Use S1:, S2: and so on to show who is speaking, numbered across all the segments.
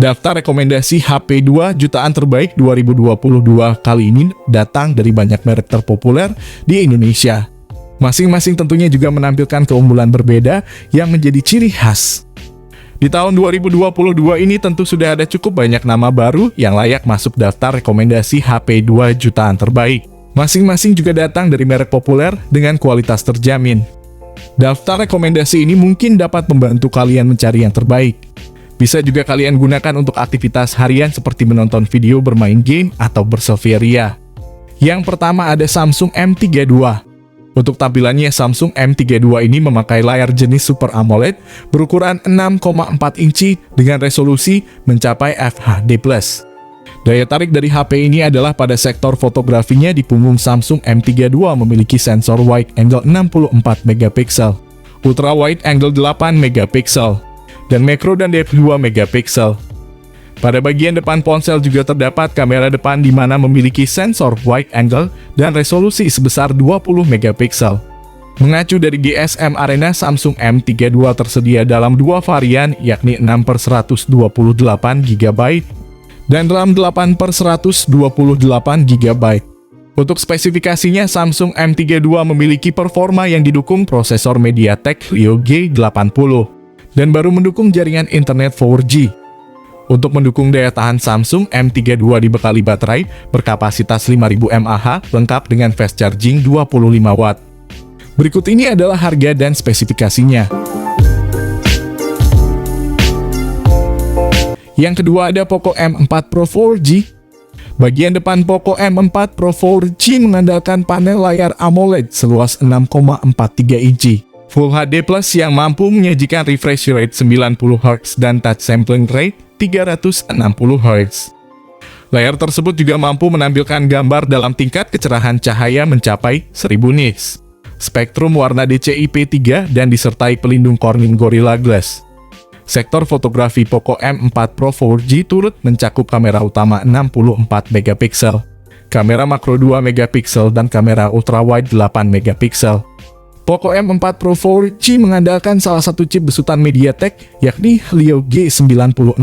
S1: Daftar rekomendasi HP 2 jutaan terbaik 2022 kali ini datang dari banyak merek terpopuler di Indonesia. Masing-masing tentunya juga menampilkan keunggulan berbeda yang menjadi ciri khas. Di tahun 2022 ini tentu sudah ada cukup banyak nama baru yang layak masuk daftar rekomendasi HP 2 jutaan terbaik. Masing-masing juga datang dari merek populer dengan kualitas terjamin. Daftar rekomendasi ini mungkin dapat membantu kalian mencari yang terbaik. Bisa juga kalian gunakan untuk aktivitas harian seperti menonton video, bermain game, atau berselfie ria. Yang pertama ada Samsung M32. Untuk tampilannya, Samsung M32 ini memakai layar jenis Super AMOLED berukuran 6,4 inci dengan resolusi mencapai FHD+. Daya tarik dari HP ini adalah pada sektor fotografinya. Di punggung Samsung M32 memiliki sensor wide angle 64 megapiksel, ultra wide angle 8 megapiksel, dan makro dan depth 2 megapiksel. Pada bagian depan ponsel juga terdapat kamera depan di mana memiliki sensor wide angle dan resolusi sebesar 20 megapiksel. Mengacu dari GSM Arena, Samsung M32 tersedia dalam dua varian, yakni 6/128 GB dan RAM 8/128 GB. Untuk spesifikasinya, Samsung M32 memiliki performa yang didukung prosesor MediaTek Helio G80 dan baru mendukung jaringan internet 4G. Untuk mendukung daya tahan, Samsung M32 dibekali baterai berkapasitas 5000 mAh lengkap dengan fast charging 25 Watt. Berikut ini adalah harga dan spesifikasinya. Yang kedua ada Poco M4 Pro 4G. Bagian depan Poco M4 Pro 4G mengandalkan panel layar AMOLED seluas 6,43 inci. Full HD Plus yang mampu menyajikan refresh rate 90 Hz dan touch sampling rate 360 Hz. Layar tersebut juga mampu menampilkan gambar dalam tingkat kecerahan cahaya mencapai 1000 nits. Spektrum warna DCI-P3 dan disertai pelindung Corning Gorilla Glass. Sektor fotografi Poco M4 Pro 4G turut mencakup kamera utama 64 megapiksel, kamera makro 2 megapiksel, dan kamera ultrawide 8 megapiksel. Poco M4 Pro 4G mengandalkan salah satu chip besutan MediaTek, yakni Helio G96.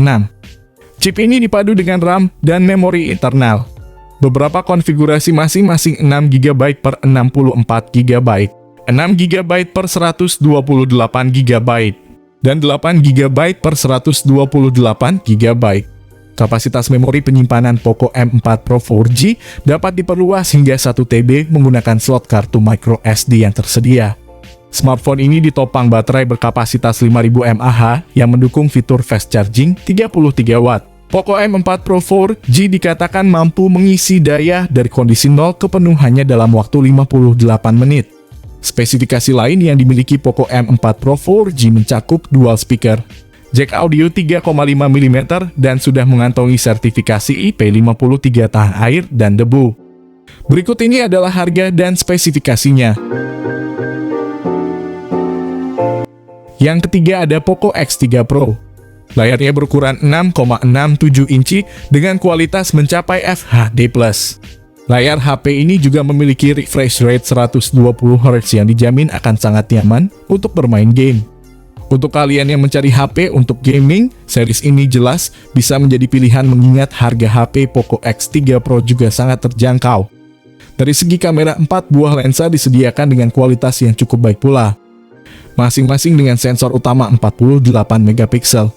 S1: Chip ini dipadu dengan RAM dan memori internal. Beberapa konfigurasi masing-masing 6 GB per 64 GB, 6 GB per 128 GB, dan 8 GB per 128 GB. Kapasitas memori penyimpanan Poco M4 Pro 4G dapat diperluas hingga 1 TB menggunakan slot kartu microSD yang tersedia. Smartphone ini ditopang baterai berkapasitas 5000 mAh yang mendukung fitur fast charging 33 Watt. Poco M4 Pro 4G dikatakan mampu mengisi daya dari kondisi 0 ke penuh hanya dalam waktu 58 menit. Spesifikasi lain yang dimiliki Poco M4 Pro 4G mencakup dual speaker, jack audio 3,5 mm, dan sudah mengantongi sertifikasi IP53 tahan air dan debu. Berikut ini adalah harga dan spesifikasinya. Yang ketiga ada Poco X3 Pro. Layarnya berukuran 6,67 inci dengan kualitas mencapai FHD+. Layar HP ini juga memiliki refresh rate 120 Hz yang dijamin akan sangat nyaman untuk bermain game. Untuk kalian yang mencari HP untuk gaming, series ini jelas bisa menjadi pilihan mengingat harga HP Poco X3 Pro juga sangat terjangkau. Dari segi kamera, 4 buah lensa disediakan dengan kualitas yang cukup baik pula. Masing-masing dengan sensor utama 48 megapiksel,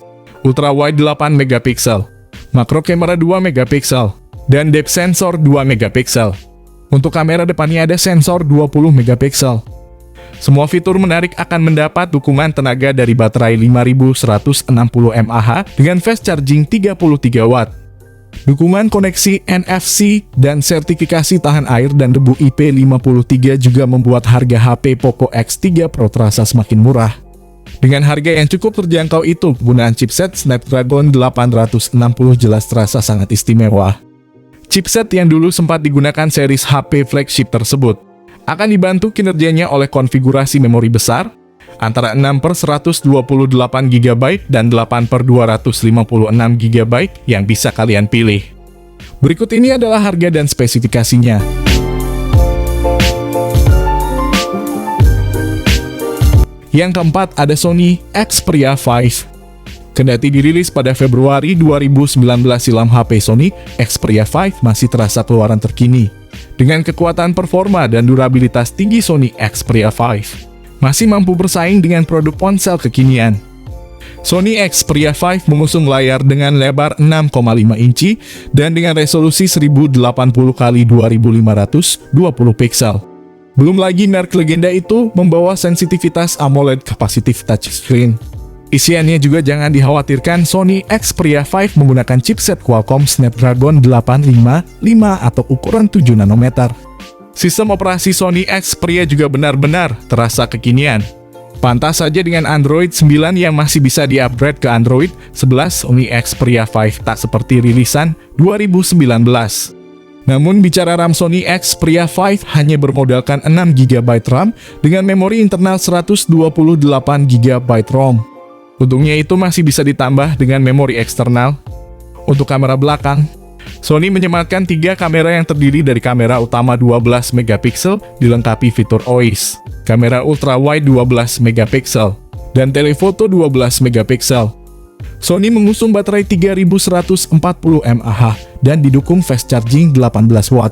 S1: ultra wide 8 megapiksel, makro kamera 2 megapiksel, dan depth sensor 2 megapiksel. Untuk kamera depannya ada sensor 20 megapiksel. Semua fitur menarik akan mendapat dukungan tenaga dari baterai 5160 mAh dengan fast charging 33 Watt. Dukungan koneksi NFC dan sertifikasi tahan air dan debu IP53 juga membuat harga HP Poco X3 Pro terasa semakin murah. Dengan harga yang cukup terjangkau itu, penggunaan chipset Snapdragon 860 jelas terasa sangat istimewa. Chipset yang dulu sempat digunakan series HP flagship tersebut akan dibantu kinerjanya oleh konfigurasi memori besar antara 6/128 GB dan 8/256 GB yang bisa kalian pilih. Berikut ini adalah harga dan spesifikasinya. Yang keempat ada Sony Xperia 5. Kendati dirilis pada Februari 2019 silam, HP Sony Xperia 5 masih terasa keluaran terkini. Dengan kekuatan performa dan durabilitas tinggi, Sony Xperia 5 masih mampu bersaing dengan produk ponsel kekinian. Sony Xperia 5 mengusung layar dengan lebar 6,5 inci dan dengan resolusi 1080x2520 pixel. Belum lagi merek legenda itu membawa sensitivitas AMOLED Capacitive Touchscreen. Isiannya juga jangan dikhawatirkan, Sony Xperia 5 menggunakan chipset Qualcomm Snapdragon 855 atau ukuran 7 nanometer. Sistem operasi Sony Xperia juga benar-benar terasa kekinian. Pantas saja dengan Android 9 yang masih bisa di-upgrade ke Android 11, Sony Xperia 5 tak seperti rilisan 2019. Namun bicara RAM, Sony Xperia 5 hanya bermodalkan 6GB RAM dengan memori internal 128GB ROM. Untungnya itu masih bisa ditambah dengan memori eksternal. Untuk kamera belakang, Sony menyematkan 3 kamera yang terdiri dari kamera utama 12MP dilengkapi fitur OIS, kamera ultrawide 12MP, dan telefoto 12MP. Sony mengusung baterai 3140 mAh dan didukung fast charging 18 watt.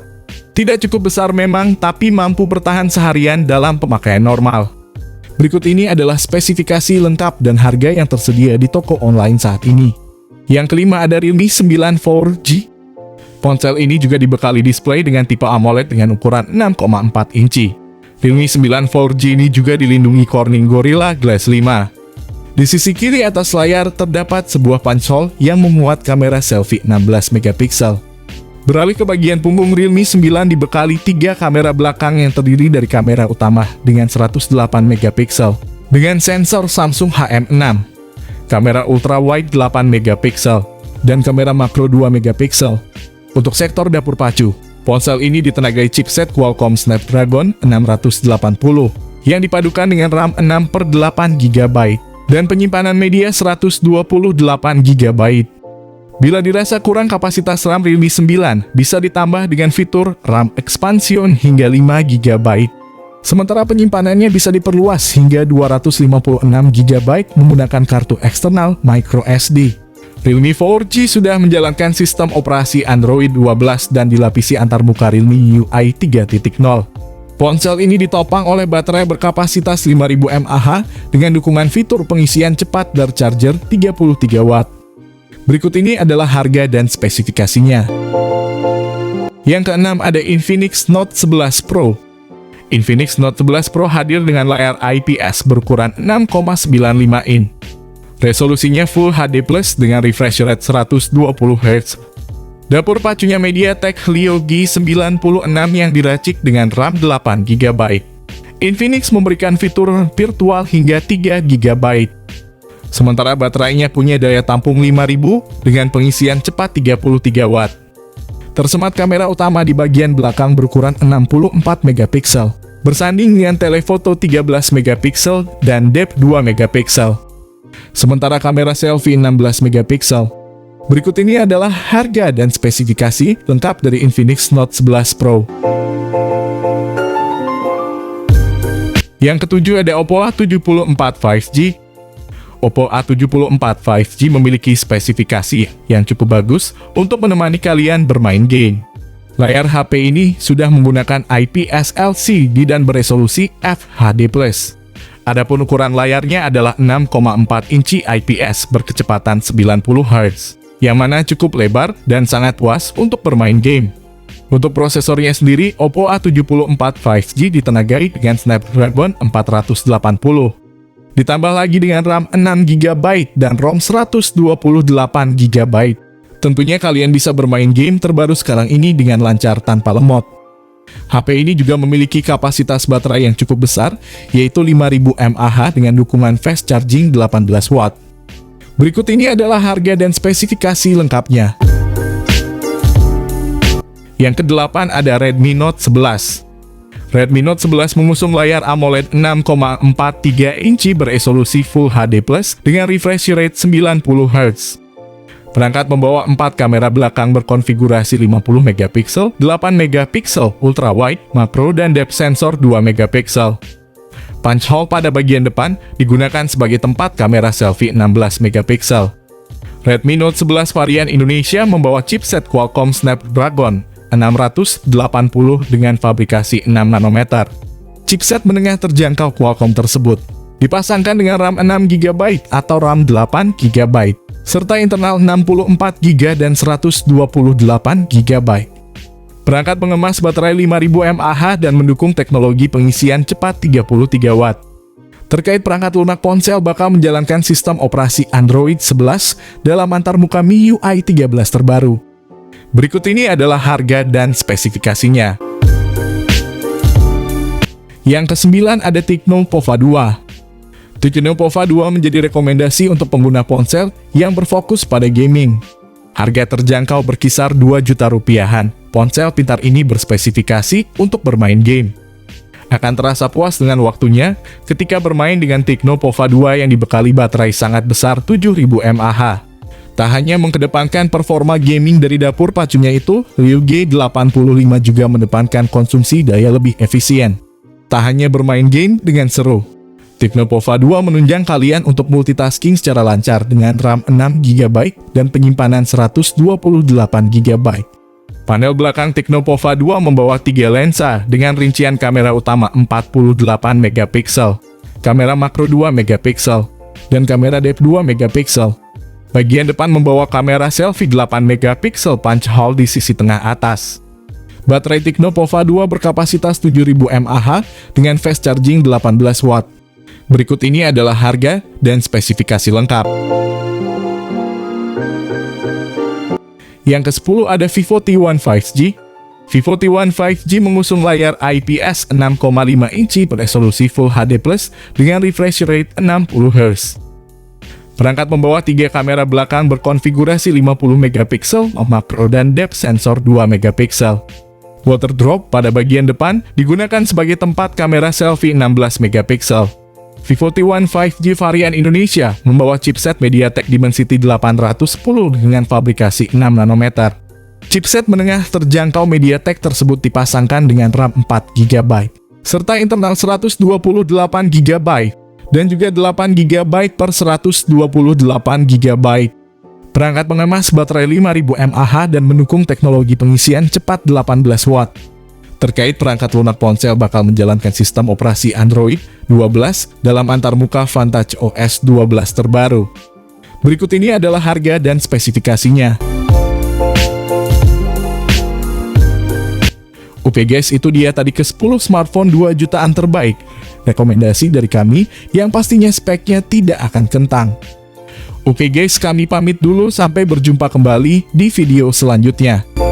S1: Tidak cukup besar memang, tapi mampu bertahan seharian dalam pemakaian normal. Berikut ini adalah spesifikasi lengkap dan harga yang tersedia di toko online saat ini. Yang kelima ada Realme 9 4G. Ponsel ini juga dibekali display dengan tipe AMOLED dengan ukuran 6,4 inci. Realme 9 4G ini juga dilindungi Corning Gorilla Glass 5. Di sisi kiri atas layar terdapat sebuah punch hole yang memuat kamera selfie 16MP. Beralih ke bagian punggung, Realme 9 dibekali 3 kamera belakang yang terdiri dari kamera utama dengan 108MP dengan sensor Samsung HM6, kamera ultrawide 8MP, dan kamera makro 2MP. Untuk sektor dapur pacu, ponsel ini ditenagai chipset Qualcomm Snapdragon 680 yang dipadukan dengan RAM 6/8GB dan penyimpanan media 128GB. Bila dirasa kurang kapasitas RAM, Realme 9 bisa ditambah dengan fitur RAM expansion hingga 5GB. Sementara penyimpanannya bisa diperluas hingga 256GB menggunakan kartu eksternal microSD. Realme 4G sudah menjalankan sistem operasi Android 12 dan dilapisi antarmuka Realme UI 3.0. Ponsel ini ditopang oleh baterai berkapasitas 5000 mAh dengan dukungan fitur pengisian cepat dari charger 33 watt. Berikut ini adalah harga dan spesifikasinya. Yang keenam ada Infinix Note 11 Pro. Infinix Note 11 Pro hadir dengan layar IPS berukuran 6,95 in. Resolusinya Full HD Plus dengan refresh rate 120Hz. Dapur pacunya MediaTek Helio G96 yang diracik dengan RAM 8GB. Infinix memberikan fitur virtual hingga 3GB. Sementara baterainya punya daya tampung 5000 dengan pengisian cepat 33 watt. Tersemat kamera utama di bagian belakang berukuran 64MP, bersanding dengan telefoto 13MP dan depth 2MP. Sementara kamera selfie 16MP. Berikut ini adalah harga dan spesifikasi lengkap dari Infinix Note 11 Pro. Yang ketujuh ada Oppo A74 5G. Oppo A74 5G memiliki spesifikasi yang cukup bagus untuk menemani kalian bermain game. Layar HP ini sudah menggunakan IPS LCD dan beresolusi FHD+. Adapun ukuran layarnya adalah 6,4 inci IPS berkecepatan 90Hz, yang mana cukup lebar dan sangat puas untuk bermain game. Untuk prosesornya sendiri, Oppo A74 5G ditenagai dengan Snapdragon 480. Ditambah lagi dengan RAM 6GB dan ROM 128GB. Tentunya kalian bisa bermain game terbaru sekarang ini dengan lancar tanpa lemot. HP ini juga memiliki kapasitas baterai yang cukup besar, yaitu 5000 mAh dengan dukungan fast charging 18 watt. Berikut ini adalah harga dan spesifikasi lengkapnya. Yang kedelapan ada Redmi Note 11. Redmi Note 11 mengusung layar AMOLED 6,43 inci beresolusi Full HD Plus dengan refresh rate 90Hz. Perangkat membawa 4 kamera belakang berkonfigurasi 50MP, 8MP ultrawide, makro, dan depth sensor 2MP. Punch hole pada bagian depan digunakan sebagai tempat kamera selfie 16MP. Redmi Note 11 varian Indonesia membawa chipset Qualcomm Snapdragon 680 dengan fabrikasi 6 nanometer. Chipset menengah terjangkau Qualcomm tersebut dipasangkan dengan RAM 6GB atau RAM 8GB, serta internal 64GB dan 128GB. Perangkat mengemas baterai 5000 mAh dan mendukung teknologi pengisian cepat 33 Watt. Terkait perangkat lunak ponsel bakal menjalankan sistem operasi Android 11 dalam antarmuka MIUI 13 terbaru. Berikut ini adalah harga dan spesifikasinya. Yang ke-9 ada Tecno Pova 2. Tecno Pova 2 menjadi rekomendasi untuk pengguna ponsel yang berfokus pada gaming. Harga terjangkau berkisar 2 juta rupiahan. Ponsel pintar ini berspesifikasi untuk bermain game. Akan terasa puas dengan waktunya ketika bermain dengan Tecno Pova 2 yang dibekali baterai sangat besar 7000 mAh. Tak hanya mengedepankan performa gaming dari dapur pacunya itu, Ryu G85 juga mengedepankan konsumsi daya lebih efisien. Tak hanya bermain game dengan seru, Tecno Pova 2 menunjang kalian untuk multitasking secara lancar dengan RAM 6GB dan penyimpanan 128GB. Panel belakang Tecno Pova 2 membawa 3 lensa dengan rincian kamera utama 48MP, kamera makro 2MP, dan kamera depth 2MP. Bagian depan membawa kamera selfie 8MP punch hole di sisi tengah atas. Baterai Tecno Pova 2 berkapasitas 7000 mAh dengan fast charging 18 Watt. Berikut ini adalah harga dan spesifikasi lengkap. Yang ke-10 ada Vivo T1 5G. Vivo T1 5G mengusung layar IPS 6,5 inci beresolusi Full HD+ dengan refresh rate 60Hz. Perangkat membawa 3 kamera belakang berkonfigurasi 50MP, makro dan depth sensor 2MP. Water drop pada bagian depan digunakan sebagai tempat kamera selfie 16MP. Vivo T1 5G varian Indonesia membawa chipset MediaTek Dimensity 810 dengan fabrikasi 6 nanometer. Chipset menengah terjangkau MediaTek tersebut dipasangkan dengan RAM 4GB, serta internal 128GB, dan juga 8GB per 128GB. Perangkat mengemas baterai 5000 mAh dan mendukung teknologi pengisian cepat 18 Watt. Terkait perangkat lunak ponsel bakal menjalankan sistem operasi Android 12 dalam antarmuka Vantage OS 12 terbaru. Berikut ini adalah harga dan spesifikasinya. Oke guys, itu dia tadi ke-10 smartphone 2 jutaan terbaik. Rekomendasi dari kami yang pastinya speknya tidak akan kentang. Oke guys, kami pamit dulu, sampai berjumpa kembali di video selanjutnya.